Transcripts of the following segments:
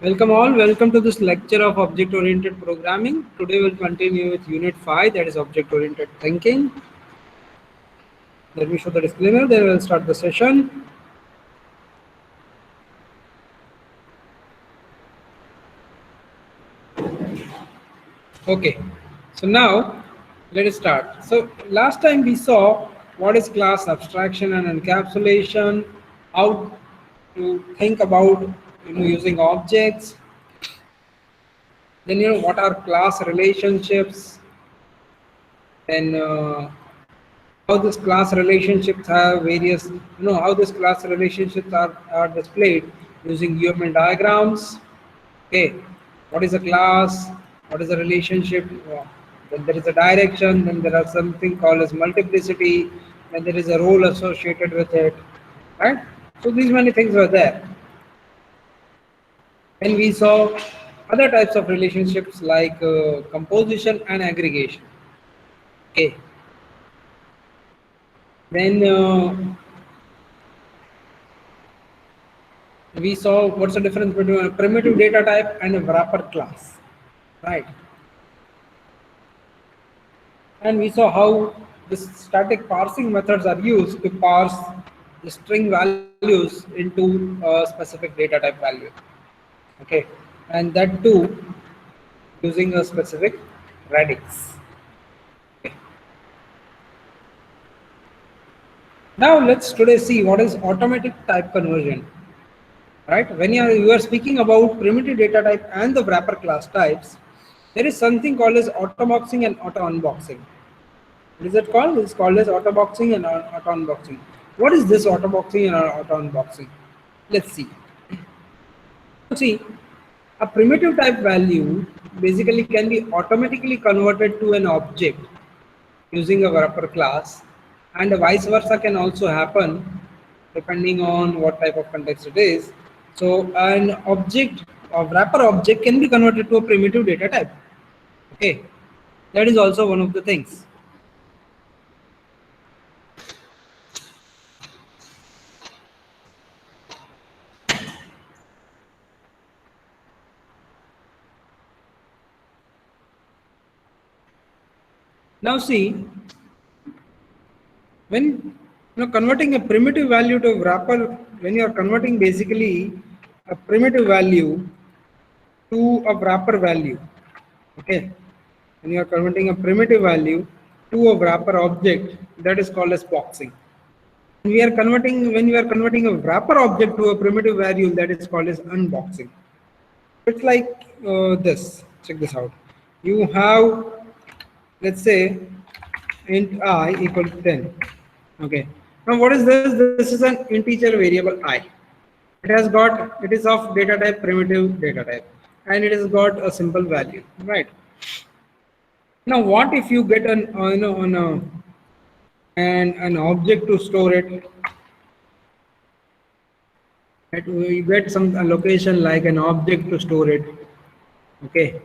Welcome all, welcome to this lecture of object-oriented programming. Today we'll continue with Unit 5, that is object-oriented thinking. Let me show the disclaimer, then we'll start the session. Okay, so now let us start. So last time we saw what is class abstraction and encapsulation, how to think about using objects, then what are class relationships, then how this class relationships have various, how this class relationships are displayed using UML diagrams. Okay, what is a class? What is a relationship? Then there is a direction, then there are something called as multiplicity, then there is a role associated with it, right? So these many things were there. And we saw other types of relationships like composition and aggregation. Okay, then we saw what's the difference between a primitive data type and a wrapper class, right? And we saw how the static parsing methods are used to parse the string values into a specific data type value. Okay, and that too using a specific radix. Okay. Now let's today see what is automatic type conversion. Right? When you are speaking about primitive data type and the wrapper class types, there is something called as auto boxing and auto unboxing. What is it called? It's called as auto boxing and auto unboxing. What is this auto boxing and auto unboxing? Let's see. See, a primitive type value basically can be automatically converted to an object using a wrapper class, and vice versa can also happen depending on what type of context it is. So an object, a wrapper object, can be converted to a primitive data type. Okay, that is also one of the things. Now see, when converting a primitive value to a wrapper, when you are converting basically a primitive value to a wrapper value, okay, when you are converting a primitive value to a wrapper object, that is called as boxing. When you are converting a wrapper object to a primitive value, that is called as unboxing. It's like this. Check this out. You have, let's say, int I equal to 10. Okay. Now what is this? This is an integer variable I. It is of data type primitive data type, and it has got a simple value, right? Now what if you get an object to store it? Right? You get some location like an object to store it. Okay.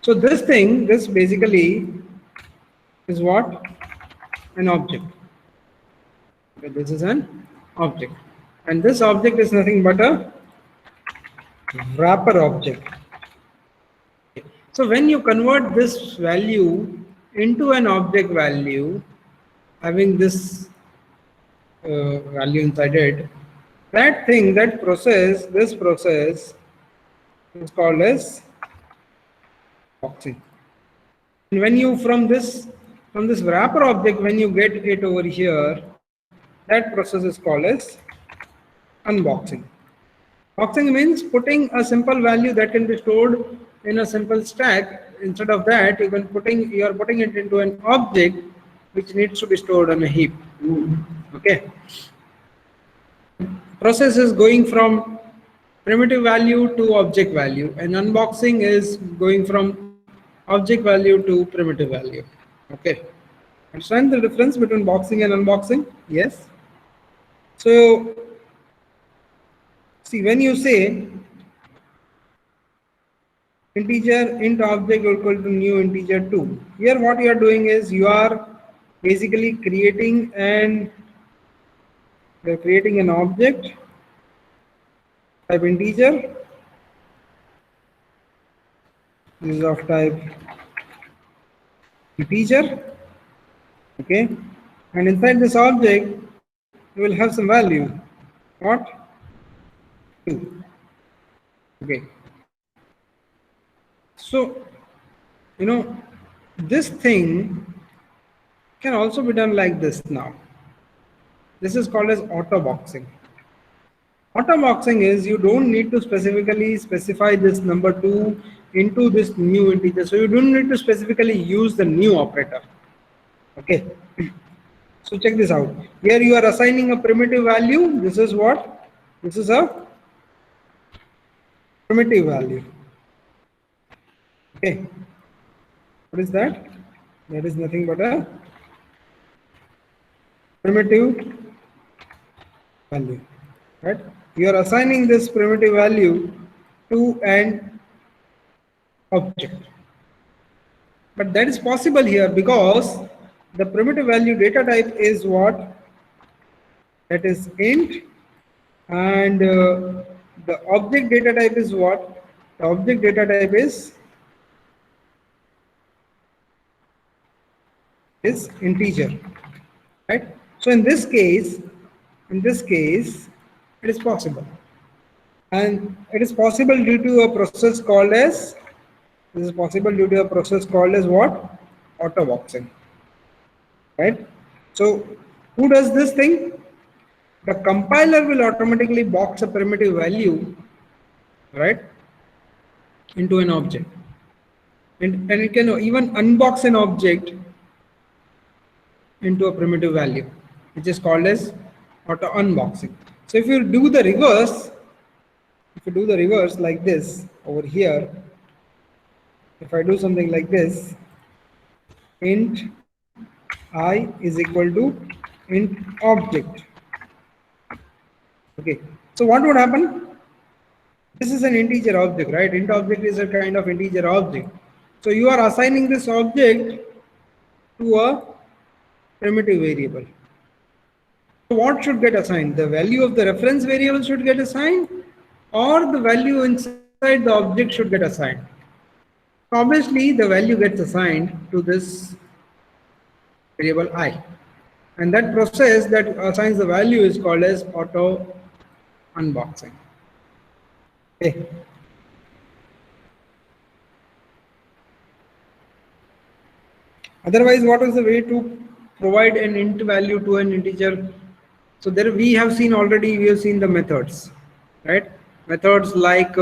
So this basically is what? An object. Okay, this is an object. And this object is nothing but a wrapper object. So when you convert this value into an object value, having this value inside it, this process is called as boxing. And when you from this wrapper object, when you get it over here, that process is called as unboxing. Boxing means putting a simple value that can be stored in a simple stack. Instead of that, you are putting it into an object which needs to be stored on a heap. Okay. Process is going from primitive value to object value, and unboxing is going from object value to primitive value. Okay. Understand the difference between boxing and unboxing? Yes. So see, when you say integer int object equal to new integer 2, here what you are doing is you are basically creating an object type integer, This is of type integer. Okay, and inside this object you will have some value. What? 2. Okay. So, this thing can also be done like this now. This is called as auto boxing. Auto boxing is you don't need to specifically specify this number 2 into this new integer. So you don't need to specifically use the new operator. Okay. So check this out. Here you are assigning a primitive value. This is what? This is a primitive value. Okay. What is that? That is nothing but a primitive value. Right? You are assigning this primitive value to an object. But that is possible here because the primitive value data type is what? That is int, and the object data type is what? The object data type is integer, right? So in this case, it is possible, and it is possible due to a process called as what? Auto boxing, right? So who does this thing? The compiler will automatically box a primitive value, right, into an object, and it can even unbox an object into a primitive value, which is called as auto unboxing. So if you do the reverse, like this over here, if I do something like this, int I is equal to int object. Okay, so what would happen? This is an integer object, right? Int object is a kind of integer object. So you are assigning this object to a primitive variable. So what should get assigned? The value of the reference variable should get assigned, or the value inside the object should get assigned. Obviously, the value gets assigned to this variable I, and that process that assigns the value is called as auto unboxing. Okay. Otherwise, what is the way to provide an int value to an integer? So there we have seen the methods, right? Methods like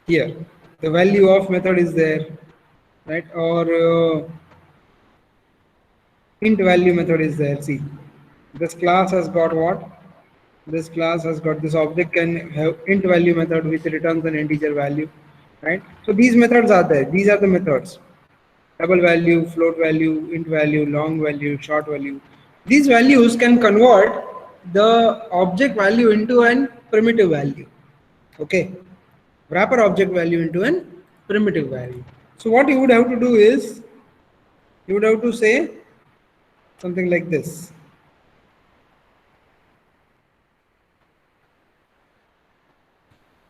here, the value of method is there, right? Or int value method is there. See, this class has got what? This class has got this object can have int value method which returns an integer value, right? So these methods are there. These are the methods: double value, float value, int value, long value, short value. These values can convert the object value into an primitive value. Okay, wrapper object value into an primitive value. So what you would have to do is you would have to say something like this.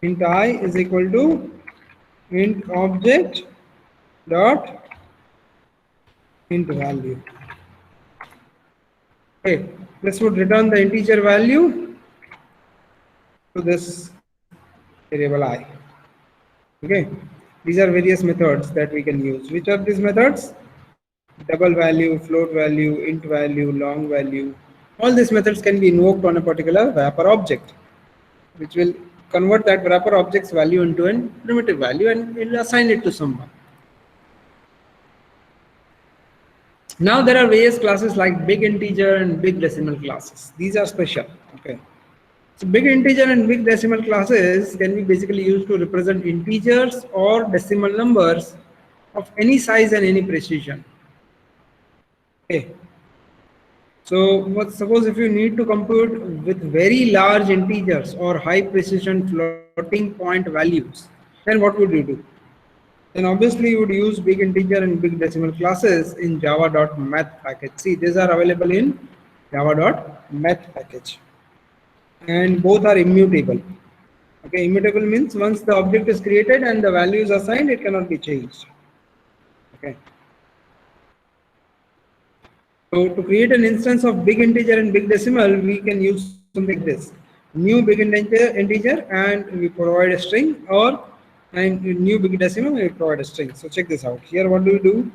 Int I is equal to int object dot int value. Okay, this would return the integer value to this variable I. Okay, these are various methods that we can use. Which are these methods? Double value, float value, int value, long value. All these methods can be invoked on a particular wrapper object, which will convert that wrapper object's value into a primitive value and will assign it to someone. Now there are various classes like big integer and big decimal classes. These are special. Okay. So big integer and big decimal classes can be basically used to represent integers or decimal numbers of any size and any precision. Okay. So suppose if you need to compute with very large integers or high precision floating point values, then what would you do? Then obviously you would use big integer and big decimal classes in java.math package. See, these are available in java.math package. and both are immutable. Okay, immutable means once the object is created and the value is assigned, it cannot be changed. Okay. So to create an instance of big integer and big decimal, we can use something like this: new big integer, and we provide a string, or and new big decimal, we provide a string. So check this out. Here, what do we do?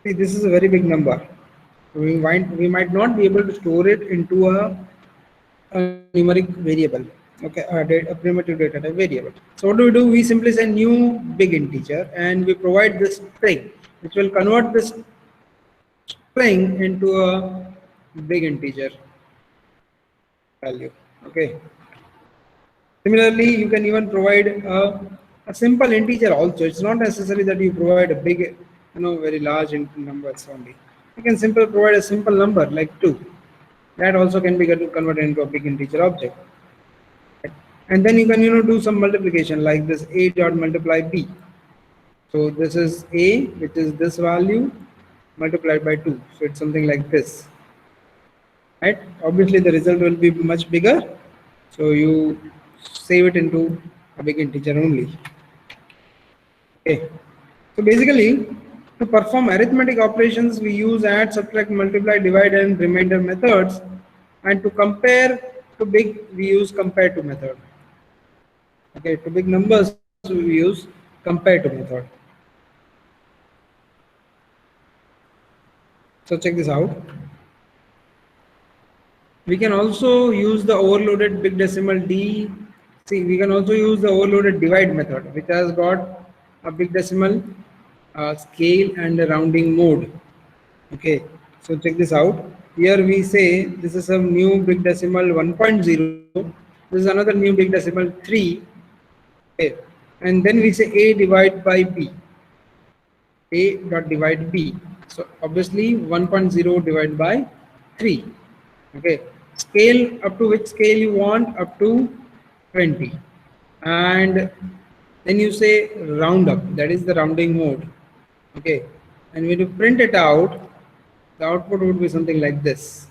See, this is a very big number. We might not be able to store it into a numeric variable. Okay, a primitive data type variable. So what do? We simply say new big integer, and we provide this string, which will convert this string into a big integer value. Okay. Similarly, you can even provide a simple integer also. It's not necessary that you provide a big, very large numbers only. You can simply provide a simple number like 2. That also can be converted into a big integer object. And then you can, do some multiplication like this: a dot multiply b. So this is a, which is this value, multiplied by 2. So it's something like this. Right? Obviously, the result will be much bigger. So you save it into a big integer only. Okay. So basically, to perform arithmetic operations, we use add, subtract, multiply, divide, and remainder methods. And to compare to big, we use compare to method. Okay, to big numbers, we use compare to method. So check this out. We can also use the overloaded big decimal D. See, we can also use the overloaded divide method, which has got a big decimal scale and a rounding mode. Okay, so check this out. Here we say this is a new big decimal 1.0. This is another new big decimal 3. Okay, and then we say A divide by B. A dot divide B. So obviously 1.0 divided by 3. Okay, scale up to which scale you want, up to 20, and then you say round up, that is the rounding mode. Okay, and when you print it out, the output would be something like this.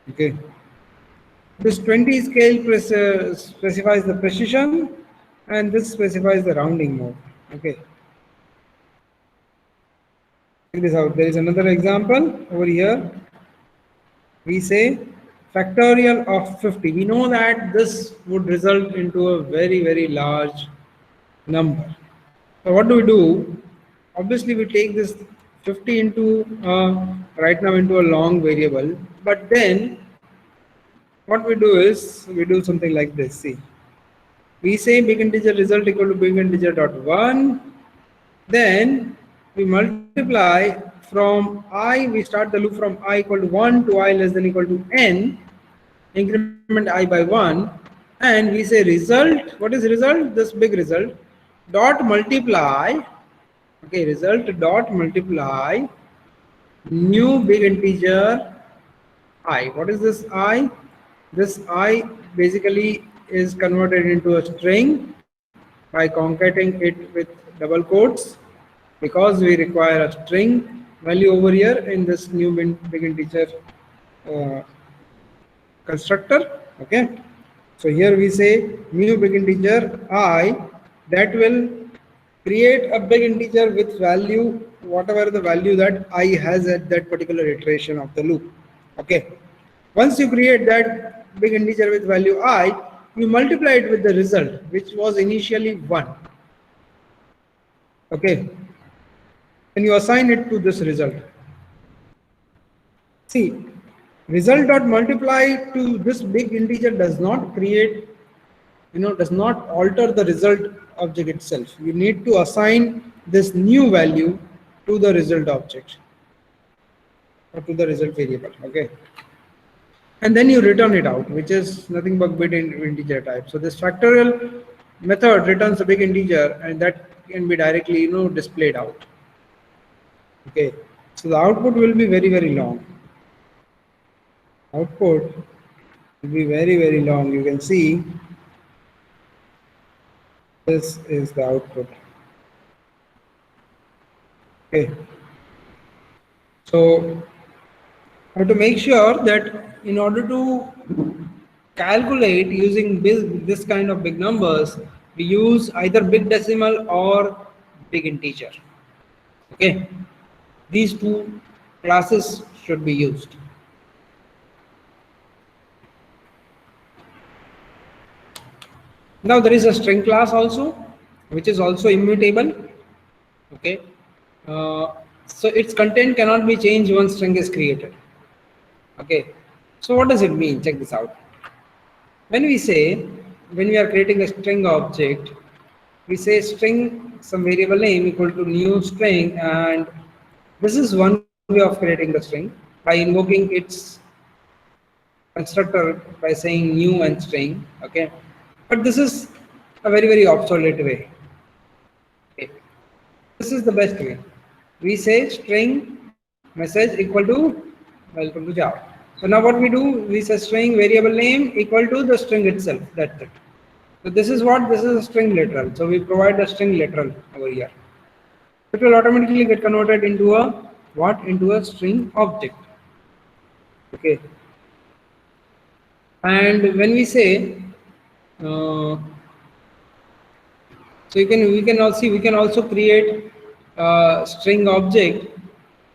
Okay, this 20 scale specifies the precision, and this specifies the rounding mode. Okay, check this out. There is another example over here. We say factorial of 50. We know that this would result into a very, very large number. So what do we do? Obviously, we take this 50 into right now into a long variable, but then what we do is we do something like this. See, we say big integer result equal to big integer dot 1. Then we multiply from I, we start the loop from I equal to 1 to I less than equal to n, increment I by 1, and we say result. What is result? This big result dot multiply. Okay, result dot multiply new big integer I. What is this I? This I basically is converted into a string by concatenating it with double quotes, because we require a string value over here in this new big integer uh, constructor. Okay, so here we say new big integer I, that will create a big integer with value whatever the value that I has at that particular iteration of the loop. Okay, once you create that big integer with value I, you multiply it with the result, which was initially 1. Okay, and you assign it to this result. See, result dot multiply to this big integer does not create, does not alter the result object itself. You need to assign this new value to the result object or to the result variable. Okay, and then you return it out, which is nothing but bit integer type. So this factorial method returns a big integer, and that can be directly displayed out. Okay, so the output will be very, very long. Output will be very, very long. You can see this is the output. Okay, so have to make sure that in order to calculate using this kind of big numbers, we use either big decimal or big integer. Okay, these two classes should be used. Now there is a string class also, which is also immutable. Okay, so its content cannot be changed once string is created. Okay, so what does it mean? Check this out. When we say, when we are creating a string object, we say string some variable name equal to new string, and this is one way of creating the string by invoking its constructor by saying new and string. Okay, but this is a very obsolete way. Okay, this is the best way. We say string message equal to welcome to Java. So now what we do, we say string variable name equal to the string itself. That's it. So this is what, this is a string literal. So we provide a string literal over here. It will automatically get converted into a what? Into a string object. Okay. And when we say, so we can also see, we can also create a string object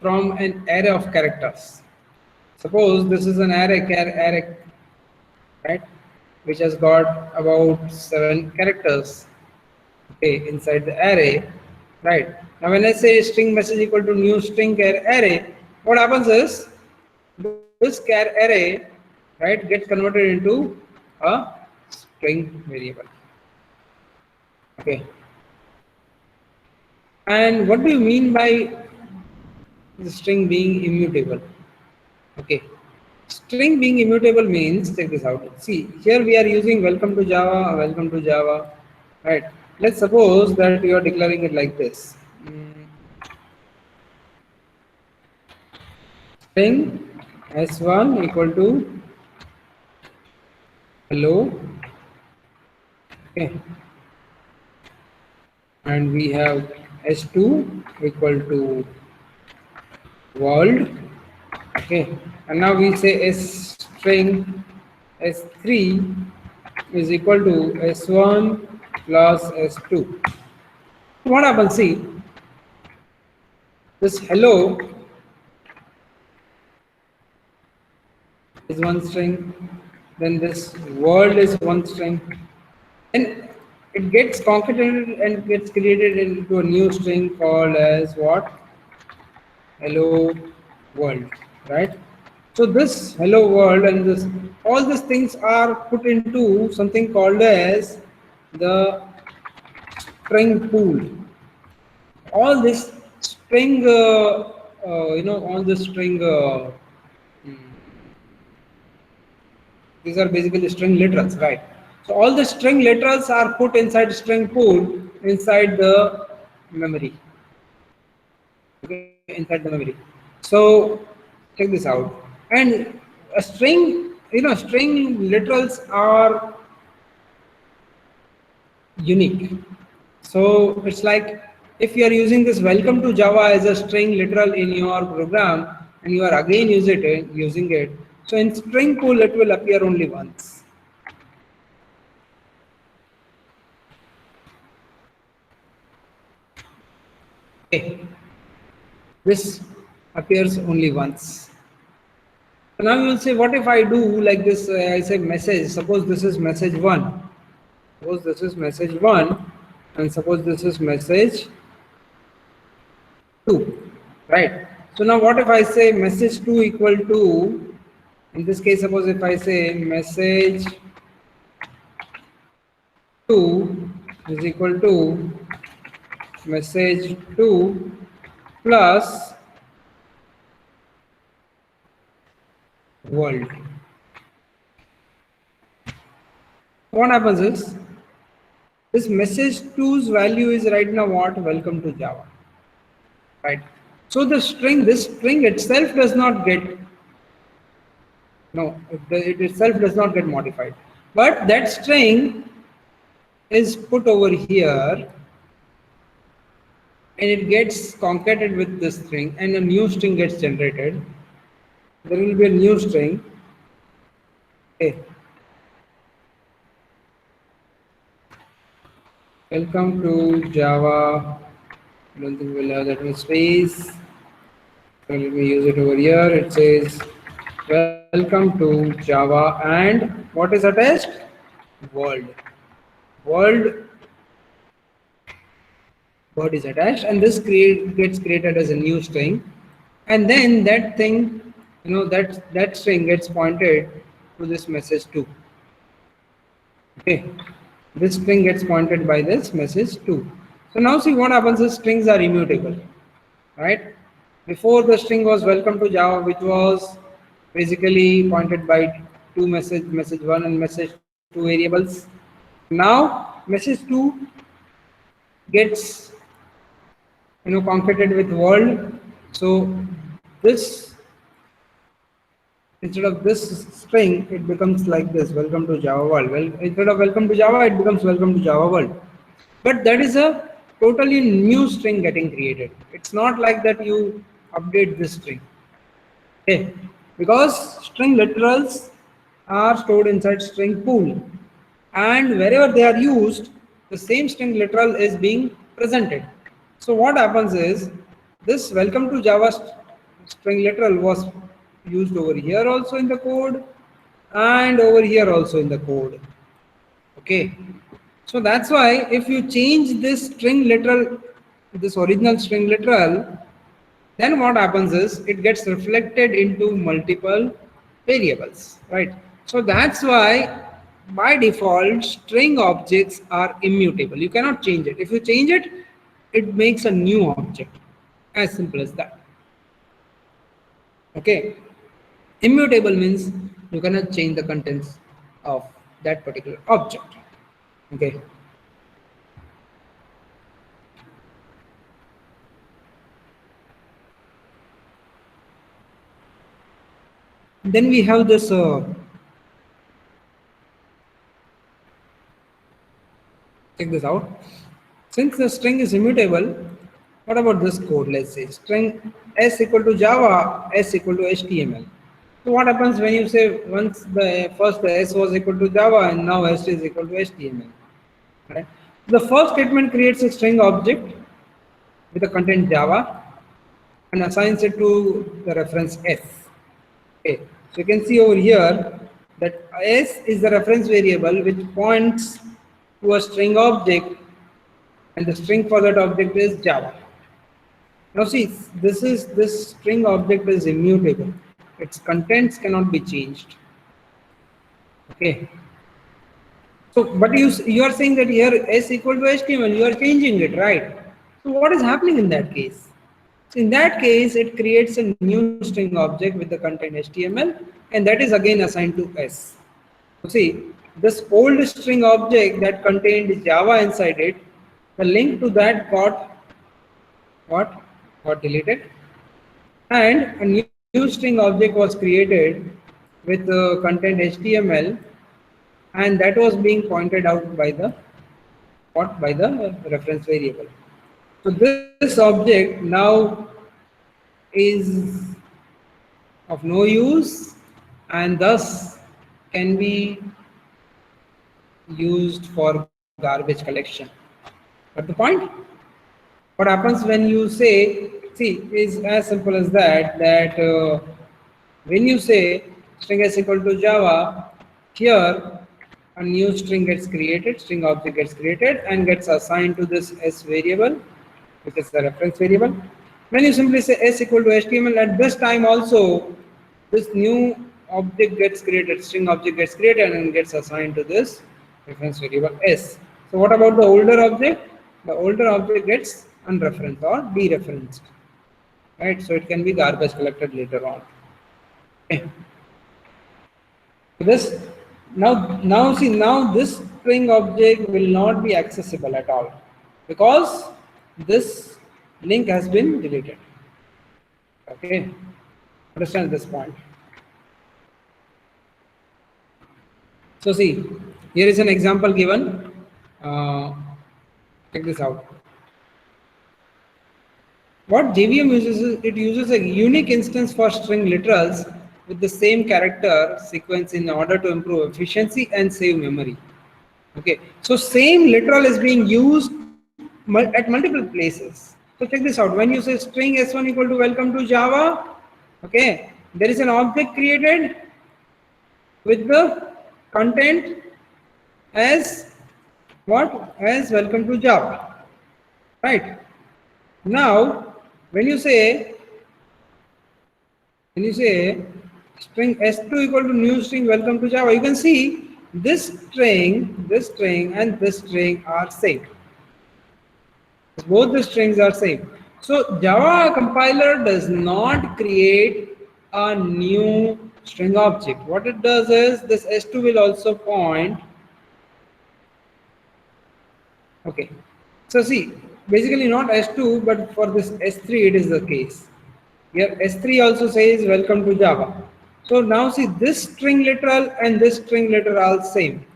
from an array of characters. Suppose this is an array, right, which has got about 7 characters, okay, inside the array, right. Now when I say string message equal to new string array, what happens is this char array, right, gets converted into a string variable. Okay. And what do you mean by the string being immutable? Okay. String being immutable means, check this out. See, here we are using welcome to Java, right? Let's suppose that you are declaring it like this. String s1 equal to hello. Okay. And we have s2 equal to world. Okay, and now we say s string s3 is equal to s1 plus s2. What happens? See, this hello is one string, then this world is one string, and it gets concatenated and gets created into a new string called as what? Hello world, right? So this hello world and this, all these things are put into something called as the string pool. All this string, all the string, these are basically string literals, right? So all the string literals are put inside string pool inside the memory. Okay, inside the memory. So check this out. And a string, string literals are unique. So it's like if you are using this welcome to Java as a string literal in your program and you are again using it. So in string pool it will appear only once. Okay. This appears only once. So now you will say, what if I do like this? I say message. Suppose this is message 1. Suppose this is message 1, and suppose this is message 2, right? So now what if I say message 2 equal to, in this case, suppose if I say message 2 is equal to message 2 plus world. What happens is, this message 2's value is right now what? Welcome to Java, right? So this string itself does not get, no, it itself does not get modified, but that string is put over here and it gets concatenated with this string and a new string gets generated. there will be a new string. Okay. Welcome to Java. I don't think we'll have that much space. So let me use it over here. It says welcome to Java and what is attached? World. World word is attached, and this gets created as a new string, and then that thing, that string gets pointed to this message too. Okay, this string gets pointed by this message too. So now see what happens is strings are immutable, right? Before the string was welcome to Java, which was basically pointed by two message one and message two variables. Now message two gets concatenated with world. So this, instead of this string, it becomes like this: welcome to Java world. Well, instead of welcome to Java, it becomes welcome to Java world. But that is a totally new string getting created. It's not like that you update this string. Okay, because string literals are stored inside string pool, and wherever they are used, the same string literal is being presented. So what happens is, this welcome to Java string literal was used over here also in the code, and over here also in the code. Okay, so that's why if you change this string literal, this original string literal, then what happens is it gets reflected into multiple variables, right? So that's why by default string objects are immutable. You cannot change it. If you change it, it makes a new object. As simple as that. Okay, immutable means you cannot change the contents of that particular object. Okay. Then we have this check this out. Since the string is immutable, what about this code? Let's say string s equal to Java, s equal to HTML. So what happens when you say once the s was equal to Java and now s is equal to HTML? Right? The first statement creates a string object with the content Java and assigns it to the reference s. Okay, so you can see over here that s is the reference variable which points to a string object, and the string for that object is Java. Now see, this string object is immutable. Its contents cannot be changed. Okay. So, but you are saying that here s equal to HTML, you are changing it, right? So what is happening in that case? So in that case, it creates a new string object with the content HTML, and that is again assigned to s. So see, this old string object that contained Java inside it, the link to that what got deleted, and a new string object was created with content HTML, and that was being pointed out by the reference variable. So this object now is of no use and thus can be used for garbage collection. But the point, what happens when you say, see, is as simple as that when you say string s equal to Java, here a new string gets created, string object gets created and gets assigned to this s variable, which is the reference variable. When you simply say s equal to HTML, at this time also this new object gets created, string object gets created and gets assigned to this reference variable s. So what about the older object? The older object gets unreferenced or dereferenced, right? So it can be garbage collected later on. Okay. So this now see, now this string object will not be accessible at all because this link has been deleted. Okay, understand this point. So see, here is an example given. Check this out. What JVM uses is it uses a unique instance for string literals with the same character sequence in order to improve efficiency and save memory. Okay, so same literal is being used at multiple places. So check this out. When you say string s1 equal to welcome to Java, okay, there is an object created with the content as what? As welcome to Java, right? Now, when you say string s2 equal to new string welcome to Java, you can see this string and this string are same. Both the strings are same. So Java compiler does not create a new string object. What it does is this s2 will also point. Okay. So see, basically not s2, but for this s3 it is the case. Here s3 also says welcome to Java. So now see, this string literal and this string literal are same.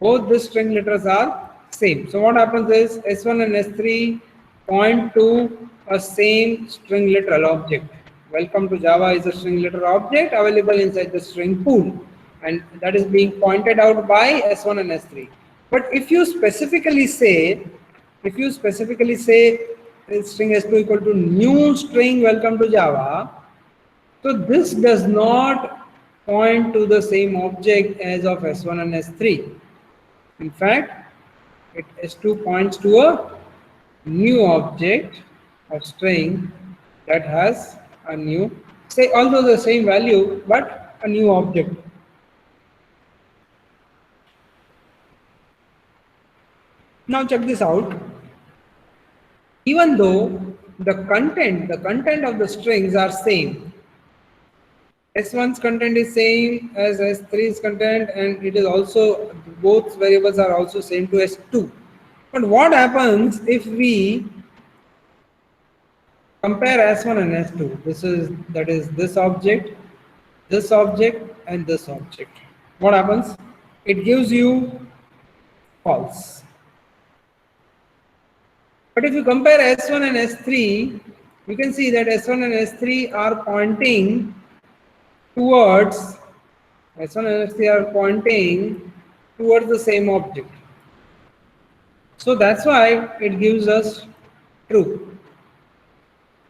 Both the string letters are same. So what happens is S1 and S3 point to a same string literal object. Welcome to Java is a string literal object available inside the string pool, and that is being pointed out by S1 and S3. But if you specifically say string S2 equal to new string welcome to Java, so this does not point to the same object as of S1 and S3. In fact, S2 points to a new object of string that has a new, say although the same value, but a new object. Now check this out. Even though the content of the strings are same, S1's content is same as S3's content, and it is also, both variables are also same to S2. But what happens if we compare S1 and S2? That is this object, and this object. What happens? It gives you false. But if you compare S1 and S3, you can see that S1 and S3 are pointing towards S1 and S3 are pointing towards the same object. So that's why it gives us true.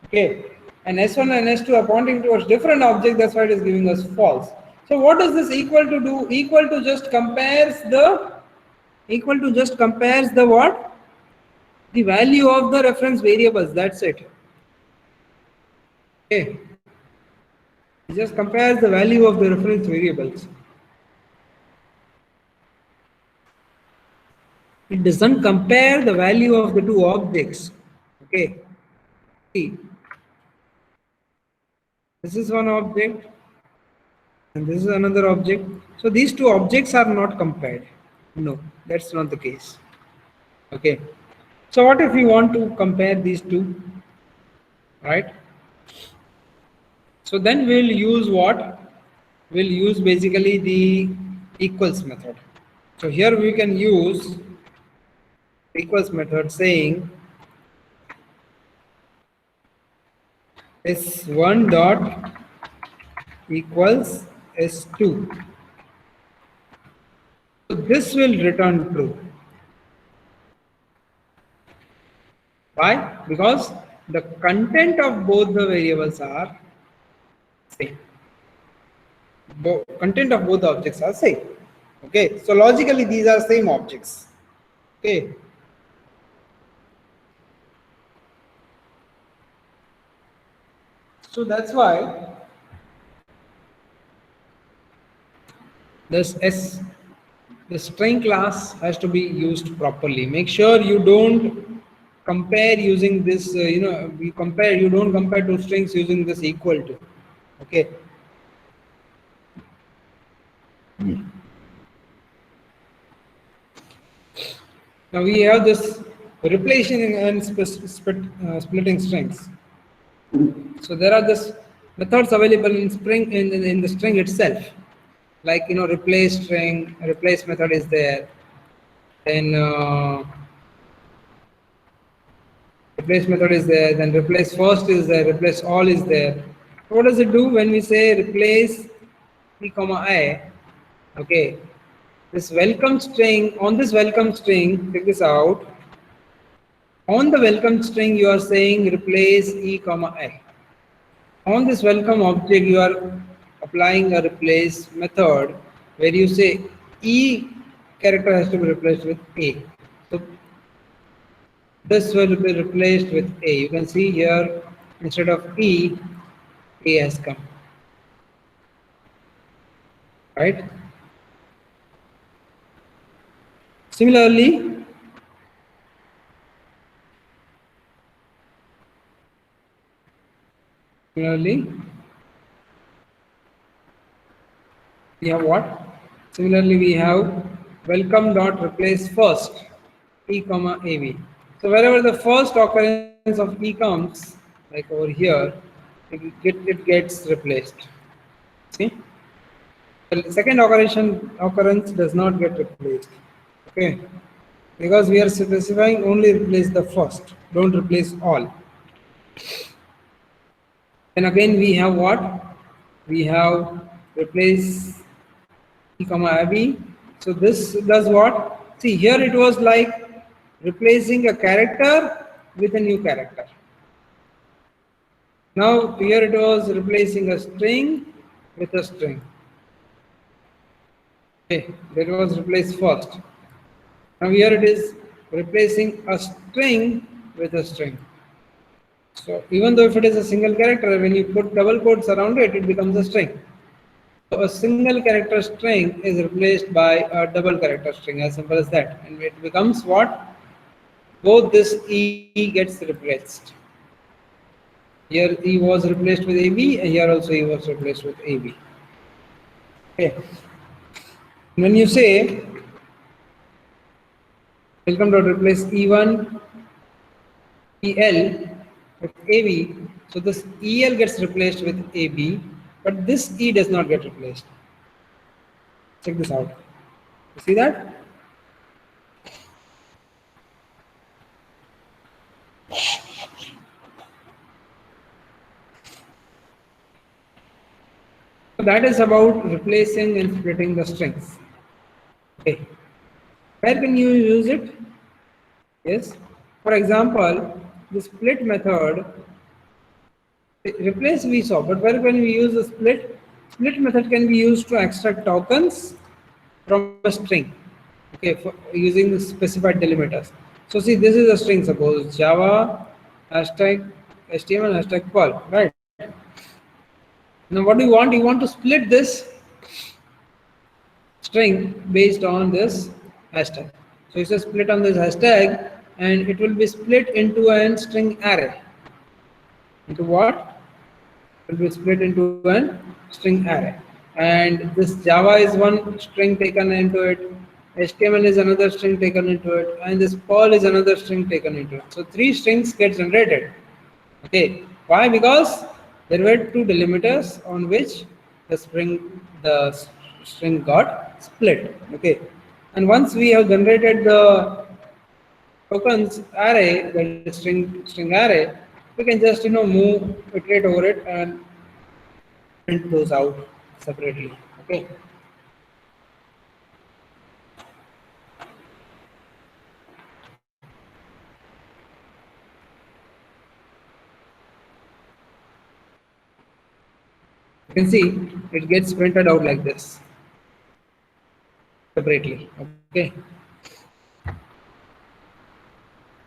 Okay, and S1 and S2 are pointing towards different objects, that's why it is giving us false. So what does this equal to do? Equal to just compares the what? The value of the reference variables, that's it. Okay. It just compares the value of the reference variables. It doesn't compare the value of the two objects. Okay. See, this is one object and this is another object. So these two objects are not compared. No, that's not the case. Okay. So what if we want to compare these two? Right? So then we'll use what? We'll use basically the equals method. So here we can use equals method saying S1 dot equals S2. So this will return true. Why? Because the content of both the variables are same. Content of both the objects are same. Okay, so logically these are same objects. Okay. So that's why the string class has to be used properly. Make sure you don't compare using this, you don't compare two strings using this equal to. Okay. Now we have this replacing and splitting strings. So there are this methods available in the string itself, like replace string, replace method is there. Then replace method is there. Then replace first is there. Replace all is there. What does it do when we say replace e comma I? Okay, this welcome string, on this welcome string, check this out. On the welcome string, you are saying replace e comma I. On this welcome object, you are applying a replace method where you say e character has to be replaced with a. So this will be replaced with a. You can see here instead of e, a has come, right? Similarly, similarly, we have what? Similarly, we have welcome dot replace first e comma av. So wherever the first occurrence of e comes, like over here, it gets replaced. See, the second occurrence does not get replaced. Okay, because we are specifying only replace the first, don't replace all. Then again we have what? We have replace e comma ab. So this does what? See here it was like replacing a character with a new character. Now here it was replacing a string with a string. Okay, that was replaced first. Now here it is replacing a string with a string. So even though if it is a single character, when you put double quotes around it, it becomes a string. So a single character string is replaced by a double character string, as simple as that. And it becomes what? Both this E gets replaced. Here E was replaced with AB, and here also E was replaced with AB. Okay. When you say welcome dot replace E1 EL with AB, so this EL gets replaced with AB, but this E does not get replaced. Check this out. You see that? So that is about replacing and splitting the strings. Okay. Where can you use it? Yes. For example, the split method, replace we saw, but where can we use the split? Split method can be used to extract tokens from a string. Okay, for using the specified delimiters. So see, this is a string, suppose Java hashtag HTML hashtag Perl, right? Now what do you want? You want to split this string based on this hashtag. So it's a split on this hashtag and it will be split into a string array. Into what? It will be split into a string array. And this Java is one string taken into it, HTML is another string taken into it, and this Perl is another string taken into it. So three strings get generated. Okay, why? Because there were two delimiters on which the string got split. Okay, and once we have generated the tokens array, the string array, we can just move, iterate over it, and print those out separately. Okay. You can see it gets printed out like this separately. Okay.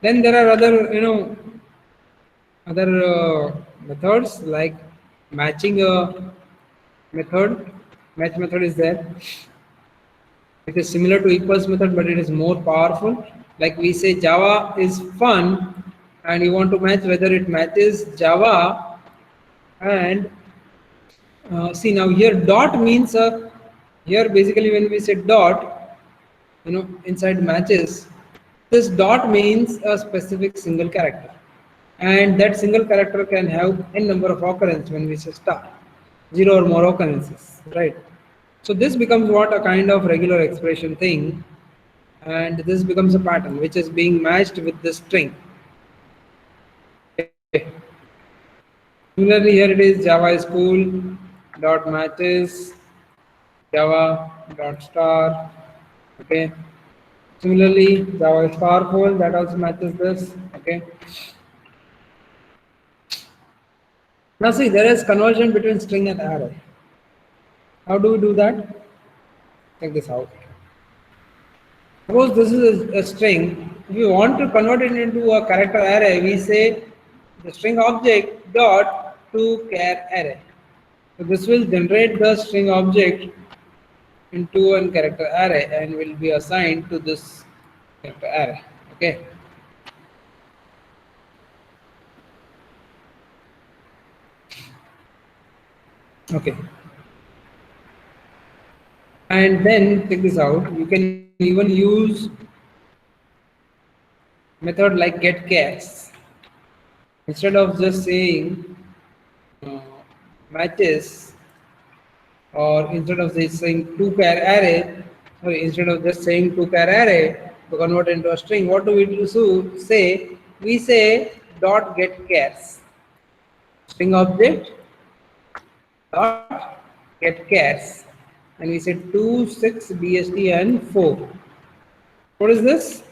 Then there are other other methods like matching a method. Match method is there. It is similar to equals method, but it is more powerful. Like we say Java is fun, and you want to match whether it matches Java. And see, now here dot means here basically when we say dot, inside matches, this dot means a specific single character, and that single character can have n number of occurrences when we say star, 0 or more occurrences, right? So this becomes what, a kind of regular expression thing, and this becomes a pattern which is being matched with the string. Okay. Similarly, here it is Java school dot matches Java dot star. Okay. Similarly, Java is powerful, that also matches this. Okay. Now see, there is conversion between string and array. How do we do that? Check this out. Suppose this is a string. If you want to convert it into a character array, we say the string object dot to char array. So this will generate the string object into a character array and will be assigned to this character array. Okay. Okay. And then check this out. You can even use method like get chars. Instead of just saying uh, matches, or instead of saying two char array, sorry, instead of just saying two char array to convert into a string, what do we do? So say we say dot get chars, string object dot get chars, and we say 2, 6, BST and 4. What is this?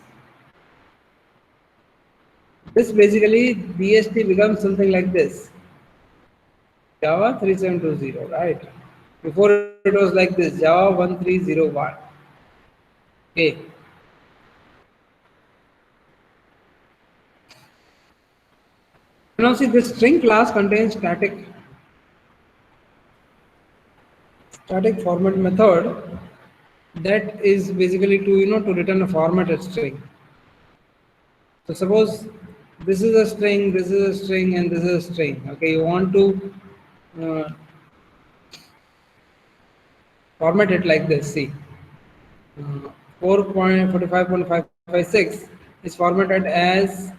This basically BST becomes something like this. Java 3720, right? Before it was like this, Java 1301. Okay. Now see, this string class contains static format method that is basically to return a formatted string. So suppose this is a string, this is a string, and this is a string. Okay, you want to uh, format it like this. See, 4.45.556 is formatted as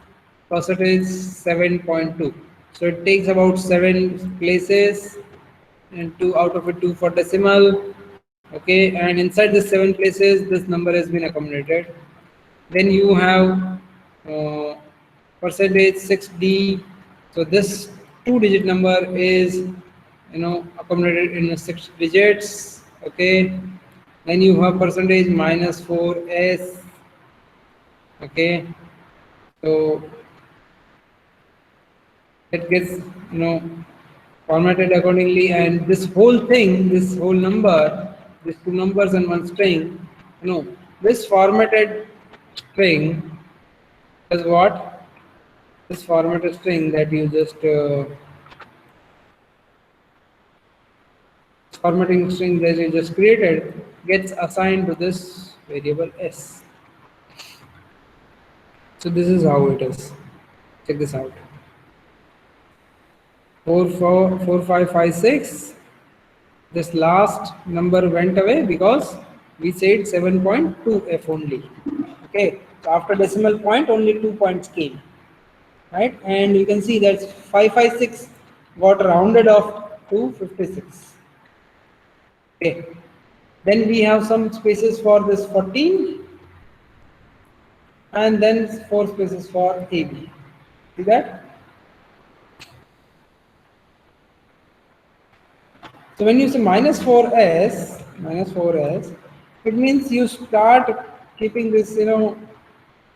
percentage 7.2. So it takes about 7 places, and two out of it 2 for decimal. Okay, and inside the 7 places, this number has been accommodated. Then you have uh, percentage 6D. So this 2-digit number is accommodated in 6 digits. Okay. Then you have percentage minus 4S. Okay. So it gets formatted accordingly, and this whole thing, this whole number, these two numbers and one string, this formatted string is what? This formatted string that you just formatting string that you just created gets assigned to this variable s. So this is how it is. Check this out. 4556. This last number went away because we said 7.2f only. Okay. So after decimal point, only 2 points came. Right, and you can see that 556 got rounded off to 56. Okay, then we have some spaces for this 14, and then 4 spaces for AB. See that? So when you say -4s, it means you start keeping this,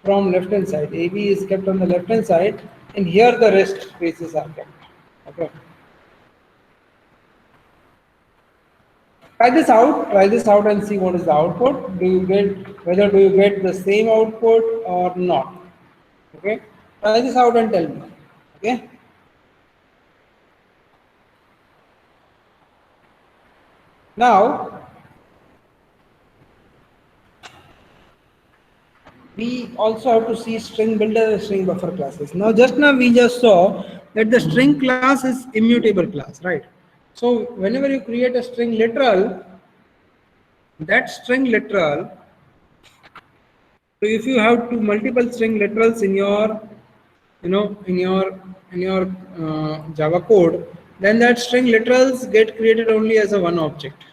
from left hand side. AB is kept on the left hand side, and here the rest spaces are kept. Okay. Try this out and see what is the output. Do you get the same output or not? Okay. Try this out and tell me. Okay. Now we also have to see string builder and string buffer classes. Now we just saw that the string class is immutable class, right? So whenever you create a string literal, that string literal, so if you have multiple string literals in your Java code, then that string literals get created only as a one object.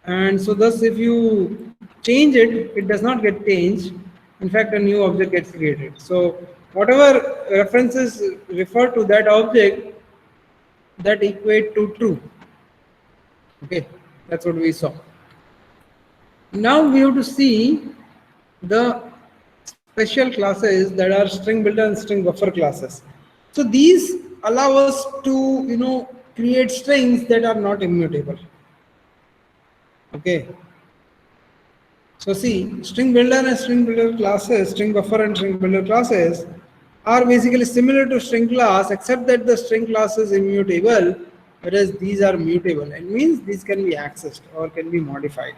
And so thus if you change it, it does not get changed. In fact, a new object gets created. So whatever references refer to that object that equate to true. Okay, that's what we saw. Now we have to see the special classes that are string builder and string buffer classes. So these allow us to create strings that are not immutable. Okay. So see, string builder and string builder classes, string buffer and string builder classes are basically similar to string class, except that the string class is immutable, whereas these are mutable. It means these can be accessed or can be modified.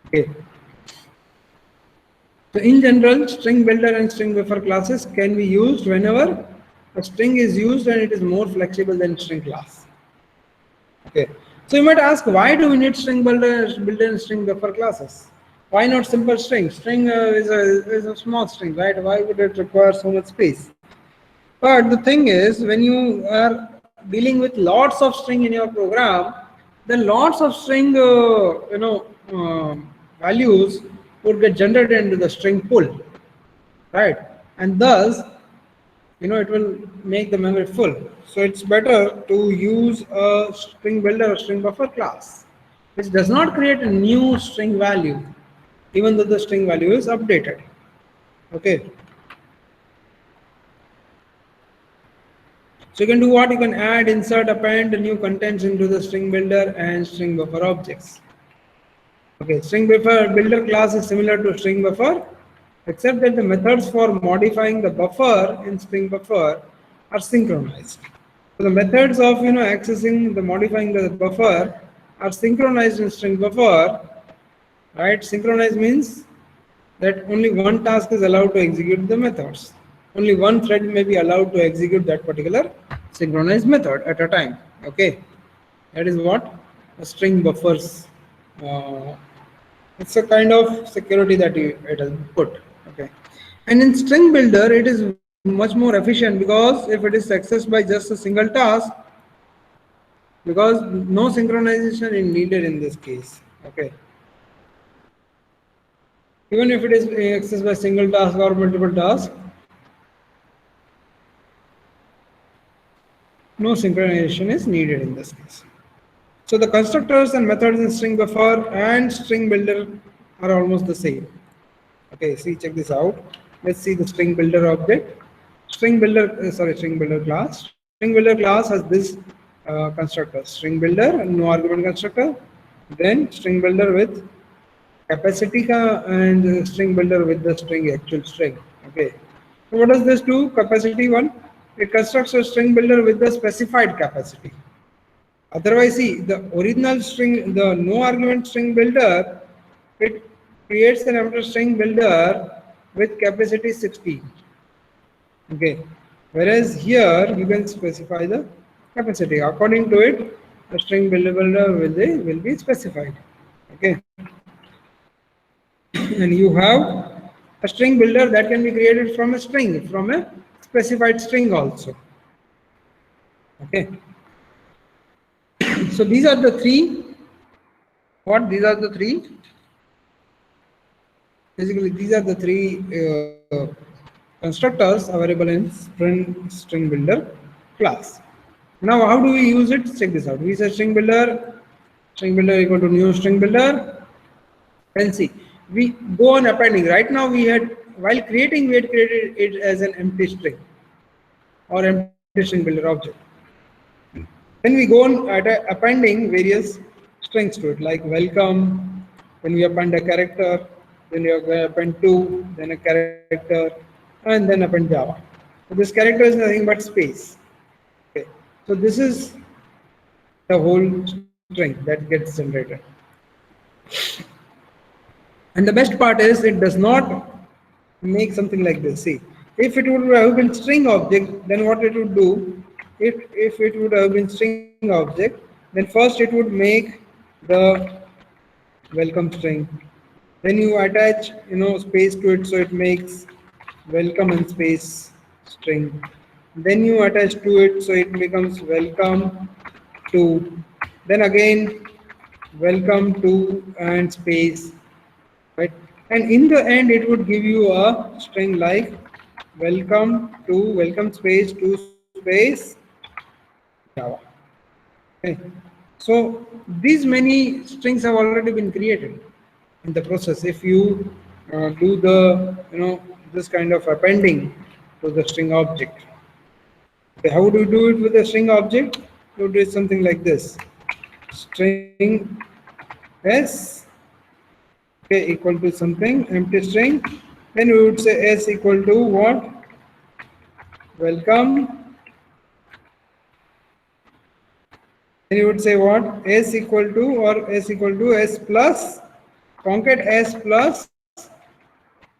Okay. So in general, string builder and string buffer classes can be used whenever a string is used and it is more flexible than string class. Okay. So you might ask, why do we need string builder and string buffer classes? Why not simple string? String is a small string, right? Why would it require so much space? But the thing is, when you are dealing with lots of string in your program, then lots of string, values would get generated into the string pool, right? And thus, it will make the memory full. So it's better to use a string builder or string buffer class, which does not create a new string value, even though the string value is updated. Okay. So you can do what? You can add, insert, append new contents into the string builder and string buffer objects. Okay, string buffer builder class is similar to string buffer, except that the methods for modifying the buffer in string buffer are synchronized. So the methods of accessing the modifying the buffer are synchronized in string buffer, right? Synchronized means that only one task is allowed to execute the methods. Only one thread may be allowed to execute that particular synchronized method at a time. Okay, that is what a string buffers. It's a kind of security that it has put. Okay, and in string builder, it is much more efficient because if it is accessed by just a single task, because no synchronization is needed in this case. Okay. Even if it is accessed by single task or multiple tasks, no synchronization is needed in this case. So the constructors and methods in string buffer and string builder are almost the same. Okay, see, check this out. Let's see the string builder object. String builder class. String builder class has this constructor: string builder, no argument constructor, then string builder with capacity and string builder with the string actual string. Okay. So what does this do? Capacity one, it constructs a string builder with the specified capacity. Otherwise, see, the original string, the no argument string builder, it creates an empty string builder with capacity 60. Okay. Whereas here you can specify the capacity. According to it, the string builder will be specified. Okay. And you have a string builder that can be created from a string, from a specified string also. Okay. So these are the three. What? These are the three. Basically, these are the three constructors available in string builder class. Now, how do we use it? Check this out. We say string builder equal to new string builder. And see, we go on appending. Right now, while creating, we had created it as an empty string or empty string builder object. Then we go on appending various strings to it, like welcome. Then we append a character. Then we append two. Then a character, and then append Java. So this character is nothing but space. Okay. So this is the whole string that gets generated. And the best part is it does not make something like this. See, if it would have been string object, then what it would do, if it would have been string object, then first it would make the welcome string. Then you attach, space to it, so it makes welcome and space string. Then you attach to it, so it becomes welcome to. Then again, welcome to and space, right? And in the end, it would give you a string like welcome space to space Java. Okay. So these many strings have already been created in the process. If you do the this kind of appending to the string object. Okay, how do you do it with a string object? You do something like this: string s, okay, equal to something empty string. Then we would say s equal to what? Welcome. Then you would say what? S equal to, or s equal to s plus concat s plus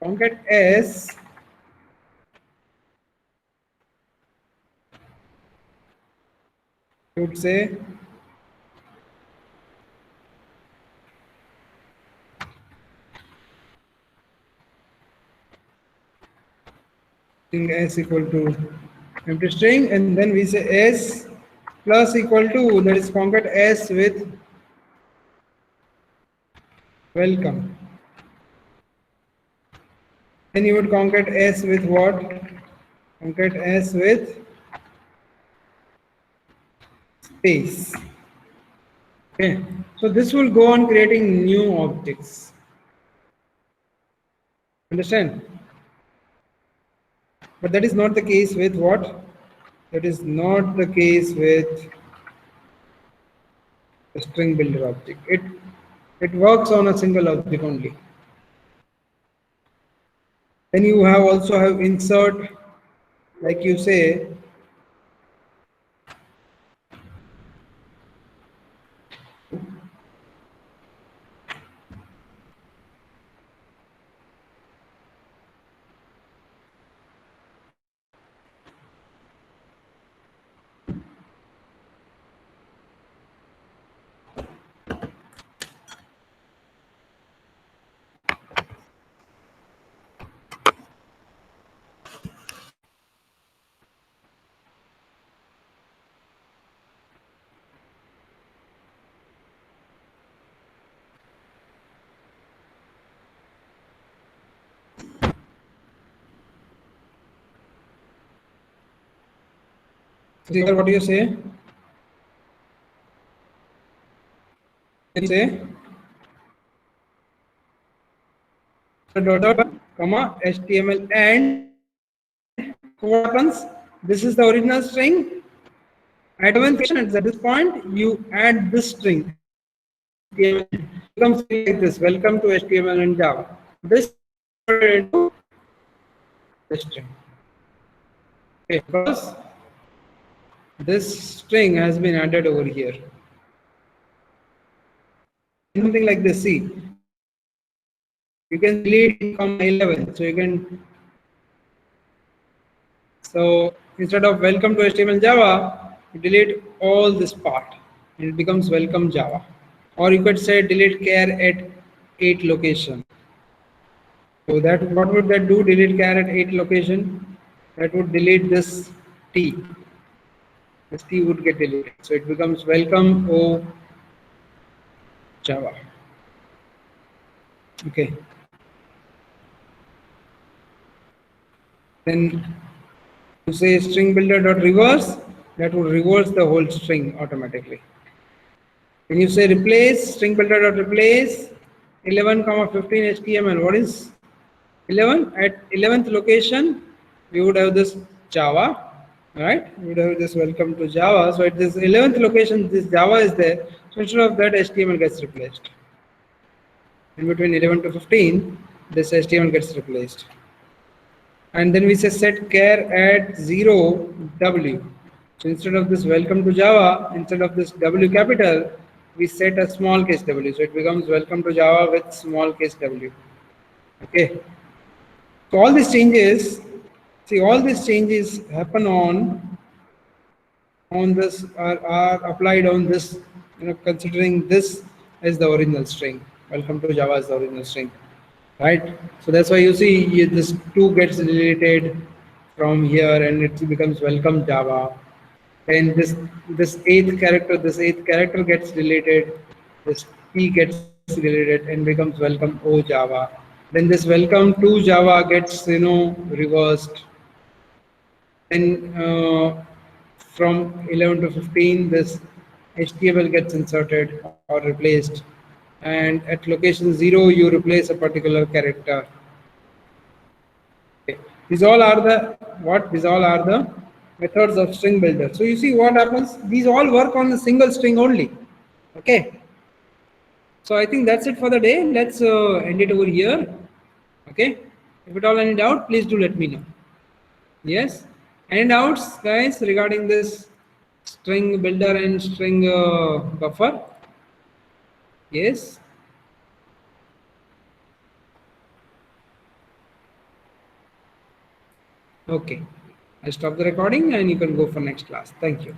concat s you would say string s equal to empty string, and then we say s plus equal to, that is concat s with welcome. Then you would concat s with what? Concat s with space. Okay, so this will go on creating new objects. Understand? But that is not the case with what? That is not the case with the string builder object. It works on a single object only. Then you have also have insert, like you say, what do you say? You say dot comma HTML, and what happens? This is the original string. At one at this point, you add this string HTML. It becomes like this: welcome to HTML and Java. This into the string. Okay, because this string has been added over here. Something like this. See, you can delete comma 11. So you can. So instead of welcome to HTML Java, you delete all this part, and it becomes welcome Java. Or you could say delete char at 8 location. So that, what would that do? Delete char at 8 location. That would delete this t. This t would get deleted. So it becomes welcome O Java. Okay. Then you say string builder dot reverse, that would reverse the whole string automatically. When you say replace, string builder dot replace 11, 15 HTML, what is 11? At 11th location, we would have this Java, right? We would have this welcome to Java. So at this 11th location, this Java is there. So instead of that, HTML gets replaced. In between 11 to 15, this HTML gets replaced. And then we say set char at 0 W. So instead of this welcome to Java, instead of this W capital, we set a small case W. So it becomes welcome to Java with small case W. Okay. So all these changes, see, all these changes happen on this, are applied on this, considering this as the original string. Welcome to Java is the original string, right? So that's why you see this 2 gets deleted from here, and it becomes welcome Java. And this eighth character gets deleted. This T gets deleted and becomes welcome O Java. Then this welcome to Java gets reversed. Then from 11 to 15, this HTML gets inserted or replaced. And at location 0, you replace a particular character. Okay. These all are the what? These all are the methods of string builder. So you see what happens? These all work on a single string only. Okay. So I think that's it for the day. Let's end it over here. Okay. If at all any doubt, please do let me know. Yes. Any doubts, guys, regarding this string builder and string buffer? Yes. Okay. I'll stop the recording and you can go for next class. Thank you.